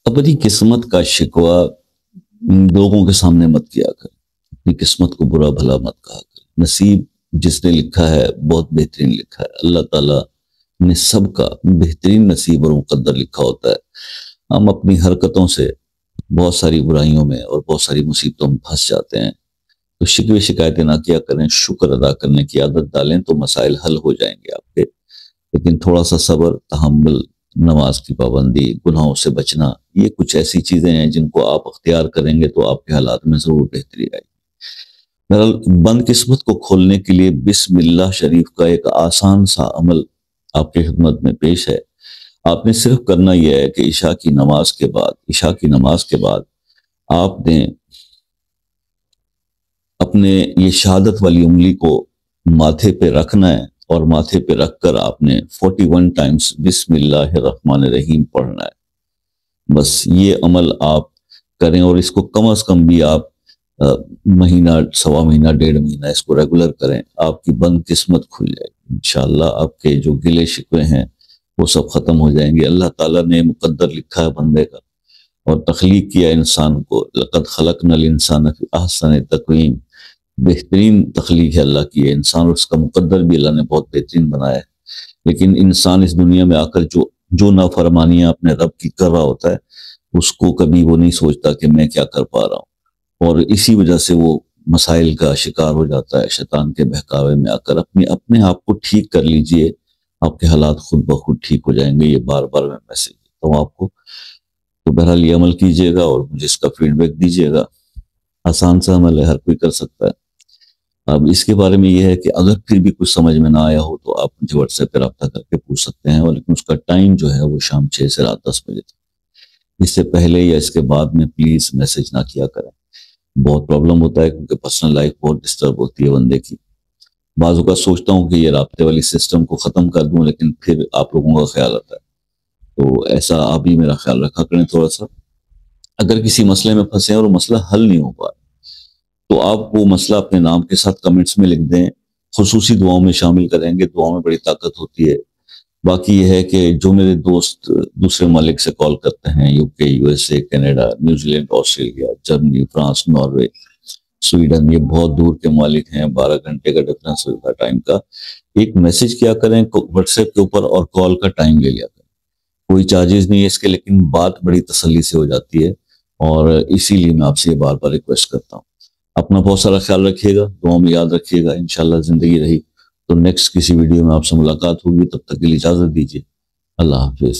اپنی قسمت کا شکوہ لوگوں کے سامنے مت کیا کر، اپنی قسمت کو برا بھلا مت کہا کر۔ نصیب جس نے لکھا ہے بہت بہترین لکھا ہے، اللہ تعالیٰ نے سب کا بہترین نصیب اور مقدر لکھا ہوتا ہے۔ ہم اپنی حرکتوں سے بہت ساری برائیوں میں اور بہت ساری مصیبتوں میں پھنس جاتے ہیں، تو شکوے شکایتیں نہ کیا کریں، شکر ادا کرنے کی عادت ڈالیں تو مسائل حل ہو جائیں گے آپ کے۔ لیکن تھوڑا سا صبر، تحمل، نماز کی پابندی، گناہوں سے بچنا، یہ کچھ ایسی چیزیں ہیں جن کو آپ اختیار کریں گے تو آپ کے حالات میں ضرور بہتری آئے گی۔ بہرحال بند قسمت کو کھولنے کے لیے بسم اللہ شریف کا ایک آسان سا عمل آپ کی خدمت میں پیش ہے۔ آپ نے صرف کرنا یہ ہے کہ عشاء کی نماز کے بعد آپ نے اپنے یہ شہادت والی انگلی کو ماتھے پہ رکھنا ہے، اور ماتھے پہ رکھ کر آپ نے 41 ٹائمز بسم اللہ الرحمن الرحیم پڑھنا ہے۔ بس یہ عمل آپ کریں، اور اس کو کم از کم بھی آپ مہینہ، سوا مہینہ، 1.5 مہینہ اس کو ریگولر کریں، آپ کی بند قسمت کھل جائے گی انشاءاللہ۔ آپ کے جو گلے شکوے ہیں وہ سب ختم ہو جائیں گے۔ اللہ تعالیٰ نے مقدر لکھا ہے بندے کا، اور تخلیق کیا انسان کو، لقد خلقنا الانسان فی احسن تقویم، بہترین تخلیق ہے اللہ کی ہے انسان، اور اس کا مقدر بھی اللہ نے بہت بہترین بنایا ہے۔ لیکن انسان اس دنیا میں آ کر جو نافرمانیاں اپنے رب کی کر رہا ہوتا ہے، اس کو کبھی وہ نہیں سوچتا کہ میں کیا کر پا رہا ہوں، اور اسی وجہ سے وہ مسائل کا شکار ہو جاتا ہے۔ شیطان کے بہکاوے میں آ کر اپنے آپ کو ٹھیک کر لیجئے، آپ کے حالات خود بخود ٹھیک ہو جائیں گے۔ یہ بار بار میں میسج دیتا ہوں آپ کو، تو بہرحال یہ عمل کیجئے گا اور مجھے اس کا فیڈ بیک دیجئے گا۔ آسان سا عمل ہے، ہر کوئی کر سکتا ہے۔ اب اس کے بارے میں یہ ہے کہ اگر پھر بھی کچھ سمجھ میں نہ آیا ہو تو آپ مجھے واٹس ایپ پہ رابطہ کر کے پوچھ سکتے ہیں، لیکن اس کا ٹائم جو ہے وہ شام 6 سے رات 10 بجے تک۔ اس سے پہلے یا اس کے بعد میں پلیز میسج نہ کیا کریں، بہت پرابلم ہوتا ہے، کیونکہ پرسنل لائف بہت ڈسٹرب ہوتی ہے بندے کی۔ بعض اوقات سوچتا ہوں کہ یہ رابطے والی سسٹم کو ختم کر دوں، لیکن پھر آپ لوگوں کا خیال آتا ہے، تو ایسا آپ بھی میرا خیال رکھا کریں تھوڑا سا۔ اگر کسی مسئلے میں پھنسے اور مسئلہ حل نہیں ہو پا رہا تو آپ وہ مسئلہ اپنے نام کے ساتھ کمنٹس میں لکھ دیں، خصوصی دعاؤں میں شامل کریں گے، دعاؤں میں بڑی طاقت ہوتی ہے۔ باقی یہ ہے کہ جو میرے دوست دوسرے ممالک سے کال کرتے ہیں، یو کے، U S A, Canada, New Zealand, Australia, Germany, France, Norway, Sweden, یہ بہت دور کے ممالک ہیں، 12 گھنٹے کا ڈفرنس ہوتا ہے ٹائم کا۔ ایک میسج کیا کریں واٹس ایپ کے اوپر، اور کال کا ٹائم لے لیا کریں، کوئی چارجز نہیں ہے اس کے، لیکن بات بڑی تسلی سے ہو جاتی ہے، اور اسی لیے میں آپ سے یہ بار بار ریکویسٹ کرتا ہوں۔ اپنا بہت سارا خیال رکھیے گا، دعاؤں میں یاد رکھیے گا۔ انشاءاللہ زندگی رہی تو نیکسٹ کسی ویڈیو میں آپ سے ملاقات ہوگی، تب تک کے لیے اجازت دیجیے۔ اللہ حافظ۔